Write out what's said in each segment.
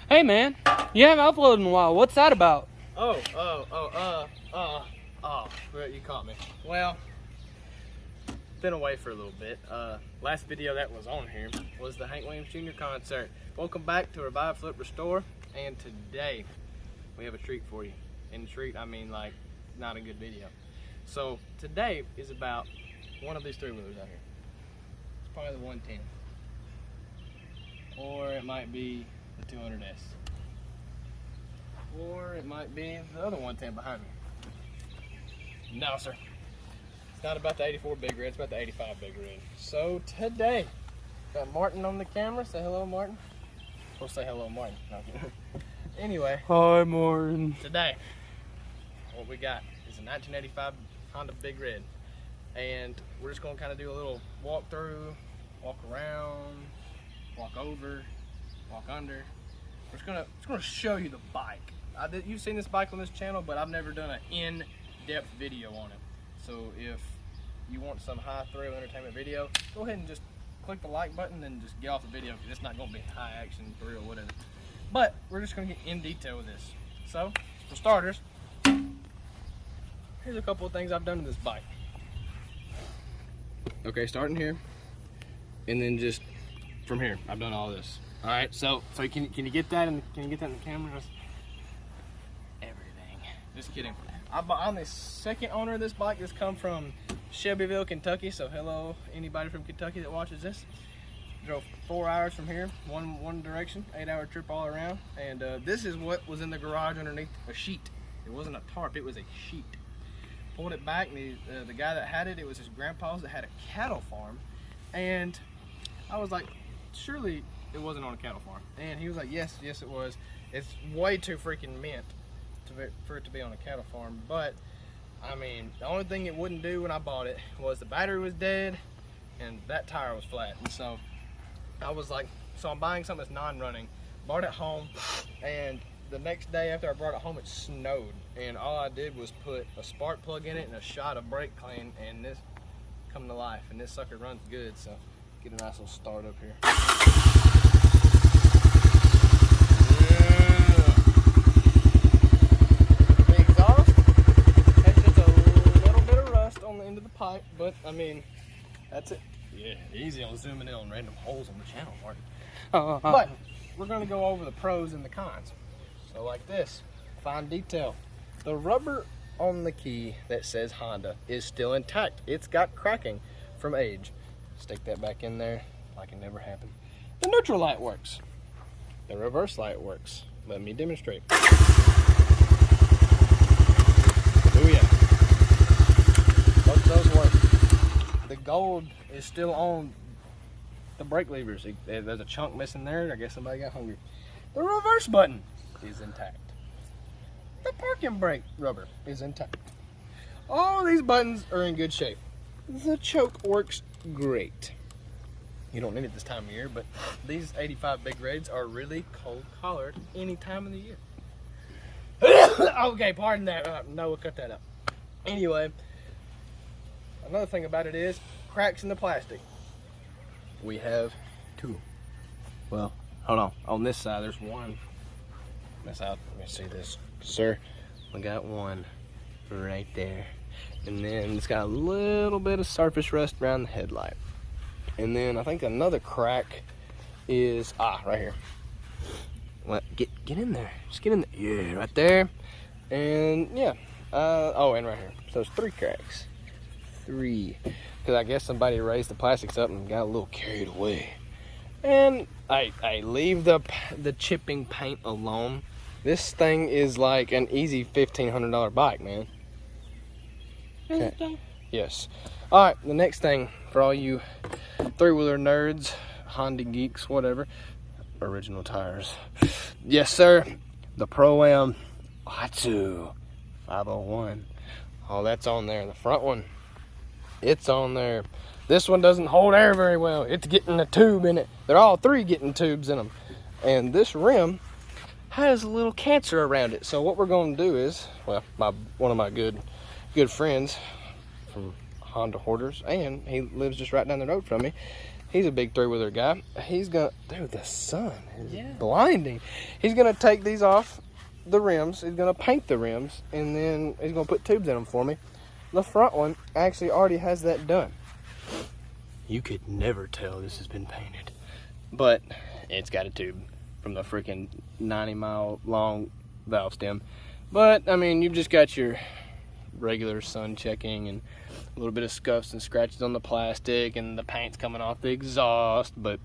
Hey man, you haven't uploaded in a while. What's that about? Well, you caught me. Well, been away for a little bit. Last video that was on here was the Hank Williams Jr. concert. Welcome back to Revive, Flip, Restore, and today we have a treat for you. And treat, I mean like not a good video. So today is about one of these three-wheelers out here. It's probably the 110. Or it might be the 200S. Or it might be the other 110 behind me. No, sir. It's not about the 84 Big Red, it's about the 85 Big Red. So today, got Martin on the camera. Say hello, Martin. Or say hello, Martin. No. Anyway. Hi, Martin. Today, what we got is a 1985 Honda Big Red. And we're just going to kind of do a little walk through, walk around, walk over, walk under. We're just gonna show you the bike. You've seen this bike on this channel, but I've never done an in-depth video on it. So if you want some high thrill entertainment video, go ahead and just click the like button and just get off the video because it's not gonna be high action, thrill, whatever. But we're just gonna get in detail with this. So for starters, here's a couple of things I've done to this bike. Okay, starting here, and then just from here, I've done all this. All right, so can you get that in the camera? Everything. Just kidding. I'm the second owner of this bike. This come from Shelbyville, Kentucky. So hello, anybody from Kentucky that watches this. Drove 4 hours from here, one direction, 8-hour trip all around. And this is what was in the garage underneath a sheet. It wasn't a tarp, it was a sheet. Pulled it back, and the guy that had it, it was his grandpa's that had a cattle farm. And I was like, surely it wasn't on a cattle farm. And he was like, yes it was. It's way too freaking mint for it to be on a cattle farm. But I mean, the only thing it wouldn't do when I bought it was the battery was dead and that tire was flat. And so I was like, so I'm buying something that's non-running. Brought it home, and the next day after I brought it home, it snowed. And all I did was put a spark plug in it and a shot of brake clean, and this come to life. And this sucker runs good, so get a nice little start up here. The exhaust has just a little bit of rust on the end of the pipe, but I mean, that's it. Yeah, easy on zooming in on random holes on the channel, Martin. But we're going to go over the pros and the cons. So like this, fine detail. The rubber on the key that says Honda is still intact. It's got cracking from age. Stick that back in there like it never happened. The neutral light works. The reverse light works. Let me demonstrate. Oh yeah. Both of those work. The gold is still on the brake levers. There's a chunk missing there. I guess somebody got hungry. The reverse button is intact. The parking brake rubber is intact. All these buttons are in good shape. The choke works great. You don't need it this time of year, but these 85 Big Reds are really cold collared any time of the year. Okay, pardon that. No, we'll cut that up. Anyway, another thing about it is cracks in the plastic. We have two. Well, hold on. On this side, there's one. Let me see this, sir. We got one right there. And then it's got a little bit of surface rust around the headlight. And then I think another crack is, right here. Well, get in there. Just get in there. Yeah, right there. And yeah. And right here. So it's 3 cracks. 3. Because I guess somebody raised the plastics up and got a little carried away. And I leave the chipping paint alone. This thing is like an easy $1,500 bike, man. Okay. Yes. All right, the next thing for all you three-wheeler nerds, Honda geeks, whatever, original tires. Yes, sir. The Pro-Am Watsu 501. Oh, that's on there. The front one, it's on there. This one doesn't hold air very well. It's getting a tube in it. They're all 3 getting tubes in them. And this rim has a little cancer around it. So what we're going to do is, well, one of my good friends from Honda Hoarders, and he lives just right down the road from me, He's a big three-wheeler guy. He's gonna, dude, the sun is blinding. He's gonna take these off the rims. He's gonna paint the rims, and then he's gonna put tubes in them for me. The front one actually already has that done. You could never tell this has been painted, but it's got a tube from the freaking 90-mile long valve stem. But I mean, you've just got your regular sun checking and a little bit of scuffs and scratches on the plastic, and the paint's coming off the exhaust. But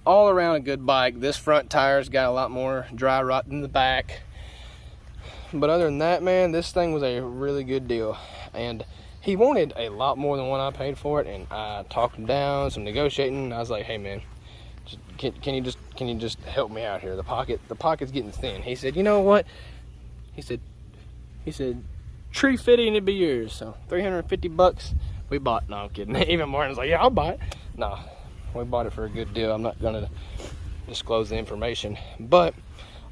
all around a good bike. This front tire's got a lot more dry rot than the back. But other than that, man, this thing was a really good deal. And he wanted a lot more than what I paid for it, and I talked him down, some negotiating. I was like, hey man, can you just help me out here? The pocket's getting thin. He said, you know what? He said, tree fitting, it'd be yours. So $350 we bought. No, I'm kidding. Even Martin's like, yeah, I'll buy it. No, we bought it for a good deal. I'm not gonna disclose the information, but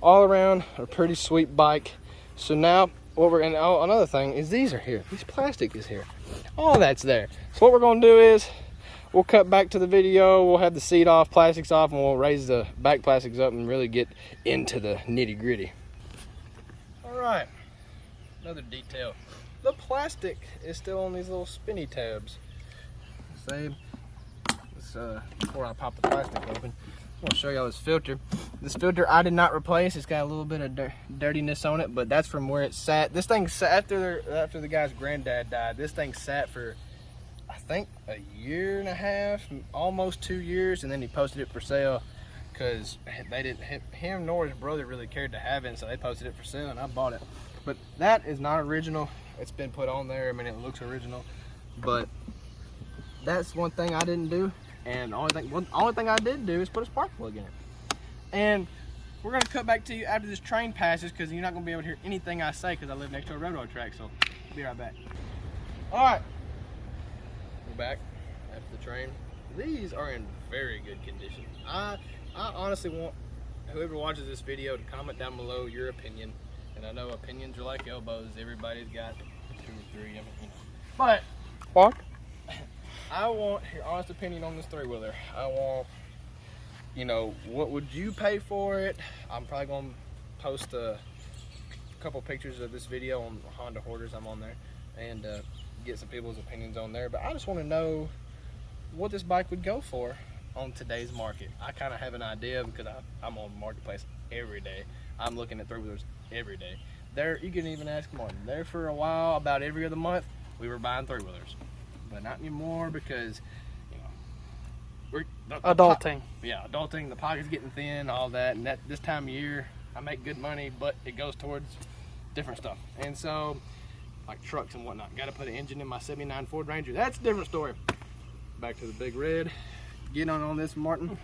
all around a pretty sweet bike. So now what we're, and oh, another thing is these are here. This plastic is here. All that's there. So what we're gonna do is we'll cut back to the video. We'll have the seat off, plastics off, and we'll raise the back plastics up and really get into the nitty gritty. All right, another detail. The plastic is still on these little spinny tabs. Same. Before I pop the plastic open, I'm gonna show y'all this filter. This filter I did not replace. It's got a little bit of dirtiness on it, but that's from where it sat. This thing sat after the guy's granddad died. This thing sat for, I think, a year and a half, almost 2 years, and then he posted it for sale because they didn't, him nor his brother really cared to have it, so they posted it for sale and I bought it. But that is not original. It's been put on there. I mean, it looks original, but that's one thing I didn't do. And the only thing I did do is put a spark plug in it. And we're gonna cut back to you after this train passes, because you're not gonna be able to hear anything I say because I live next to a railroad track. So I'll be right back. All right, we're back after the train. These are in very good condition. I honestly want whoever watches this video to comment down below your opinion. And I know opinions are like elbows. Everybody's got 2 or 3 of them, you know. But what? I want your honest opinion on this three-wheeler. I want, you know, what would you pay for it? I'm probably going to post a couple pictures of this video on Honda Hoarders. I'm on there, and get some people's opinions on there. But I just want to know what this bike would go for on today's market. I kind of have an idea because I'm on Marketplace every day. I'm looking at three-wheelers every day. There, you can even ask Martin. There for a while, about every other month, we were buying three-wheelers. But not anymore because, you know, we're Adulting. Yeah, adulting. The pocket's getting thin, all that. And that this time of year, I make good money, but it goes towards different stuff. And so, like trucks and whatnot. Got to put an engine in my '79 Ford Ranger. That's a different story. Back to the big red. Get on this, Martin.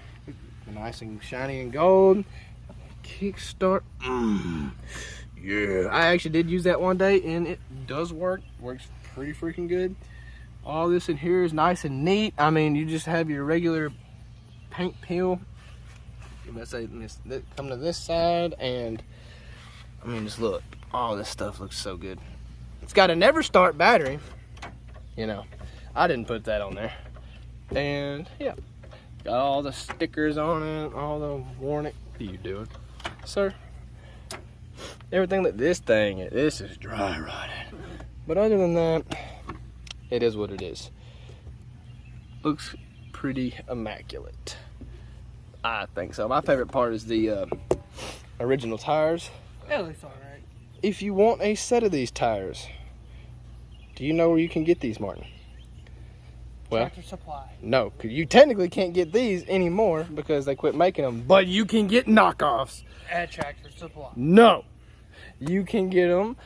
Nice and shiny and gold. Kickstart. Yeah. I actually did use that one day, and it does work. Works pretty freaking good. All this in here is nice and neat. I mean, you just have your regular paint peel. Let's say come to this side, and I mean, just look. All this stuff looks so good. It's got a never start battery. You know, I didn't put that on there. And yeah, got all the stickers on it, all the warning. What are you doing, sir? Everything that this is dry rotted. But other than that, it is what it is. Looks pretty immaculate. I think so. My favorite part is the original tires. Yeah, they all right. If you want a set of these tires, do you know where you can get these, Martin? Well, Tractor Supply. No, because you technically can't get these anymore because they quit making them. But you can get knockoffs. At Tractor Supply. No, you can get them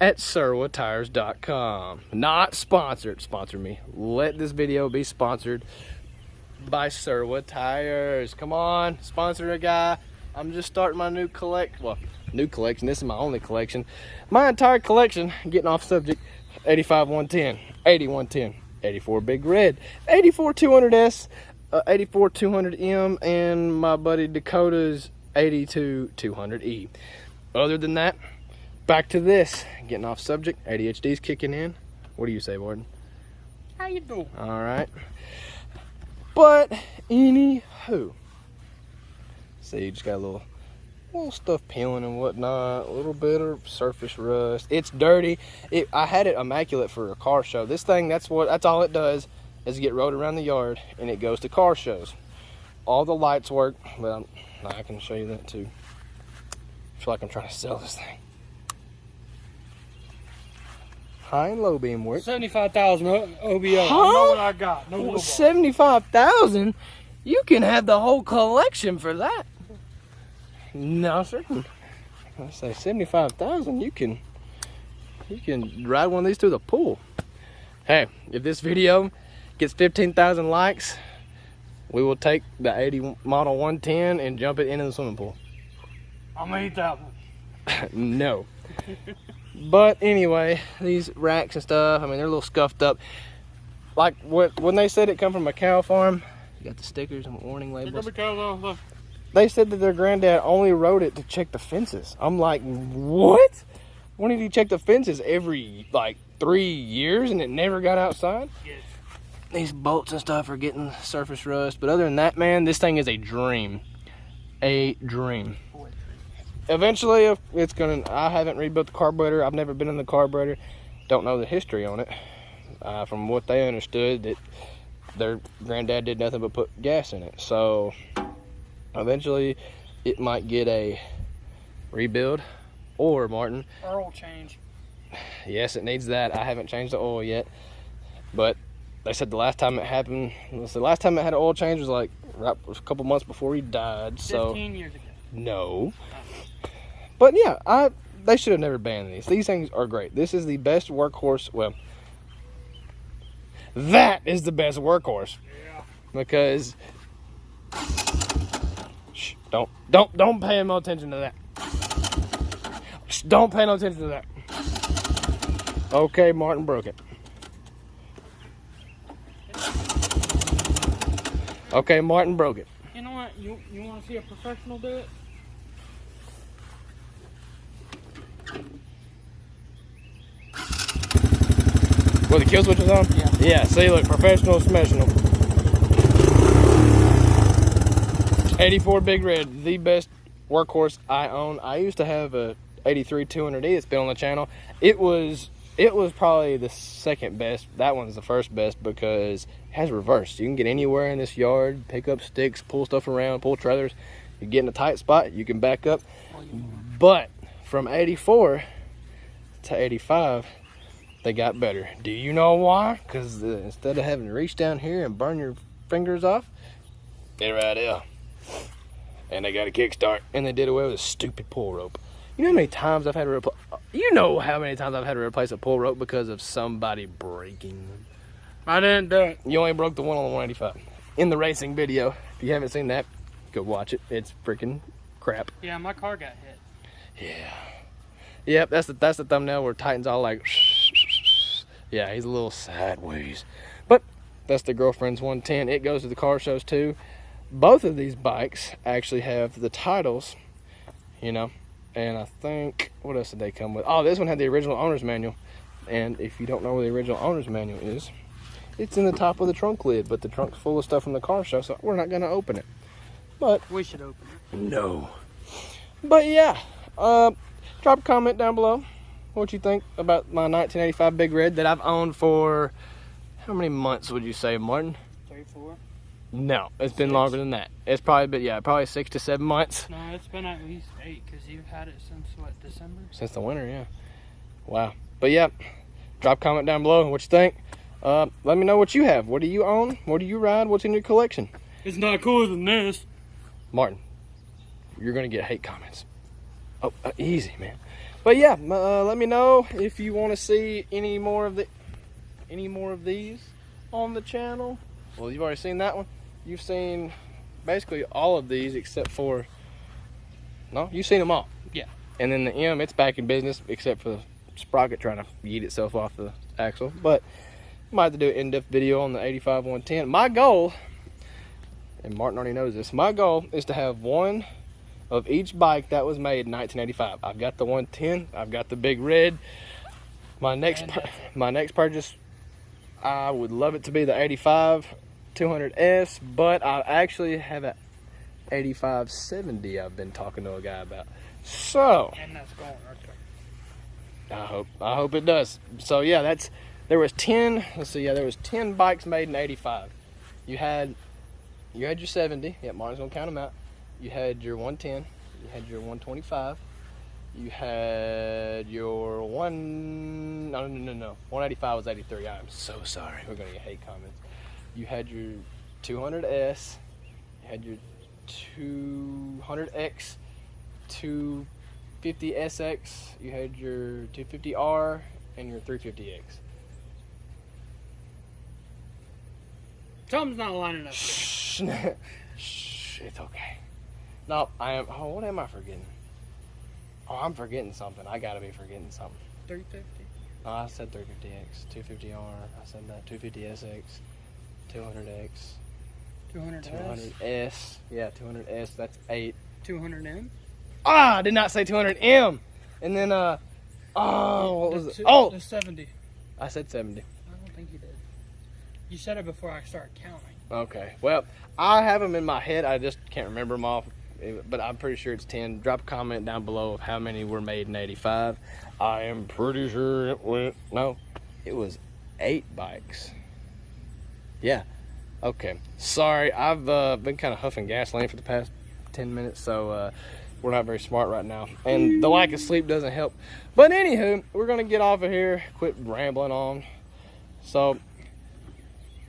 at serwatires.com. Not sponsored. Sponsor me. Let this video be sponsored by Serwa Tires. Come on, sponsor a guy. I'm just starting my new collection. Well, new collection. This is my only collection. My entire collection, getting off subject, 85 110, 80 110, 84 Big Red, 84 200S, 84 200M, and my buddy Dakota's 82 200E. Other than that, back to this. Getting off subject. ADHD's kicking in. What do you say, Warden? How you doing? All right. But anywho, see, you just got a little stuff peeling and whatnot, a little bit of surface rust. It's dirty. I had it immaculate for a car show. This thing, that's all it does, is get rode around the yard, and it goes to car shows. All the lights work, but I can show you that too. I feel like I'm trying to sell this thing. High and low beam work. 75,000 OBO. Huh? I know what I got. No Well, 75,000. You can have the whole collection for that. No, sir. I say 75,000. You can ride one of these through the pool. Hey, if this video gets 15,000 likes, we will take the 80 model 110 and jump it into the swimming pool. I'm gonna eat that one. No. But anyway, these racks and stuff, I mean, they're a little scuffed up. Like when they said it come from a cow farm, you got the stickers and warning labels. They said that their granddad only rode it to check the fences. I'm like, what? When did he check the fences? Every like 3 years, and it never got outside? Yes. These bolts and stuff are getting surface rust. But other than that, man, this thing is a dream. A dream. Eventually, it's gonna. I haven't rebuilt the carburetor. I've never been in the carburetor. Don't know the history on it. From what they understood, that their granddad did nothing but put gas in it. So eventually, it might get a rebuild, or Martin. Oil change. Yes, it needs that. I haven't changed the oil yet, but they said the last time it happened, the last time it had an oil change was like right a couple months before he died. So 15 years ago. no. But yeah, they should have never banned these. These things are great. This is the best workhorse. Well, that is the best workhorse. Yeah. Because shh, don't pay no attention to that. Shh, don't pay no attention to that. Okay, Martin broke it. Okay, Martin broke it. You know what? You want to see a professional do it? Well, the kill switch is on? Yeah. Yeah, see, look, professional smashing them. 84 Big Red, the best workhorse I own. I used to have a 83 200E that's been on the channel. It was probably the second best. That one's the first best because it has reverse. You can get anywhere in this yard, pick up sticks, pull stuff around, pull trailers. You get in a tight spot, you can back up. But from 84 to 85, they got better. Do you know why? Because instead of having to reach down here and burn your fingers off, they're right there. And they got a kickstart, and they did away with a stupid pull rope. You know how many times I've had to replace? You know how many times I've had to replace a pull rope because of somebody breaking them. I didn't do it. You only broke the one on the 185 in the racing video. If you haven't seen that, go watch it. It's freaking crap. Yeah, my car got hit. Yeah. Yep, that's the thumbnail where Titan's all like. Yeah, he's a little sideways. But that's the girlfriend's 110. It goes to the car shows too. Both of these bikes actually have the titles, you know. And I think, what else did they come with? Oh, this one had the original owner's manual. And if you don't know where the original owner's manual is, it's in the top of the trunk lid. But the trunk's full of stuff from the car show, so we're not going to open it. But We should open it. no. But yeah, drop a comment down below what you think about my 1985 Big Red that I've owned for, how many months would you say, Martin? 3, 4. No, it's been longer than that. It's probably been, yeah, probably 6 to 7 months. No, it's been at least 8 because you've had it since what, December? Since the winter, yeah. Wow. But yeah, drop a comment down below what you think. Let me know what you have. What do you own? What do you ride? What's in your collection? It's not cooler than this. Martin, you're gonna get hate comments. Oh, easy, man. But yeah, let me know if you want to see any more of these on the channel. Well, you've already seen that one. You've seen basically all of these except for, no, you've seen them all. Yeah. And then the M, it's back in business except for the sprocket trying to yeet itself off the axle. But might have to do an in-depth video on the 85 110. My goal, and Martin already knows this, my goal is to have one of each bike that was made in 1985. I've got the 110, I've got the Big Red. My next purchase, I would love it to be the 85 200S, but I actually have an 8570 I've been talking to a guy about. So And that's going right there. I hope it does. So yeah, there was 10. Let's see. Yeah, there was 10 bikes made in '85. You had your 70. Yeah, Martin's gonna count them out. You had your 110. You had your 125. You had your 185 was 83. I'm so sorry. We're gonna get hate comments. You had your 200S. You had your 200X, 250SX. You had your 250R and your 350X. Something's not lining up. Shh, shh, it's okay. No, I am. Oh, what am I forgetting? Oh, I'm forgetting something. I gotta be forgetting something. 350. Oh, I said 350X, 250R. I said that 250SX, 200X, 200S. 200S. Yeah, 200S. That's 8. 200M. Ah, I did not say 200M. And then what was it? Oh, The 70. I said 70. I don't think you did. You said it before I started counting. Okay. Well, I have them in my head. I just can't remember them off. But I'm pretty sure it's 10. Drop a comment down below of how many were made in '85. I am pretty sure it was 8 bikes. Yeah. Okay. Sorry, I've been kind of huffing gasoline for the past 10 minutes, so we're not very smart right now. And the lack of sleep doesn't help. But anywho, we're going to get off of here, quit rambling on. So,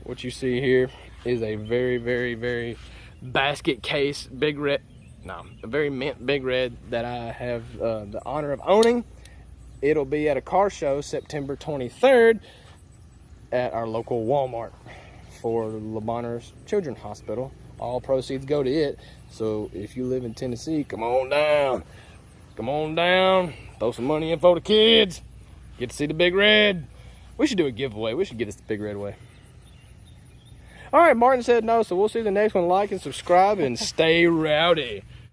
what you see here is a very, very, very basket case a very mint big red that I have the honor of owning. It'll be at a car show September 23rd at our local Walmart for Le Bonheur's Children's Hospital. All proceeds go to it. So if you live in Tennessee, come on down. Come on down. Throw some money in for the kids. Get to see the big red. We should do a giveaway. We should get us the big red way. All right, Martin said no, so we'll see the next one. Like and subscribe and stay rowdy.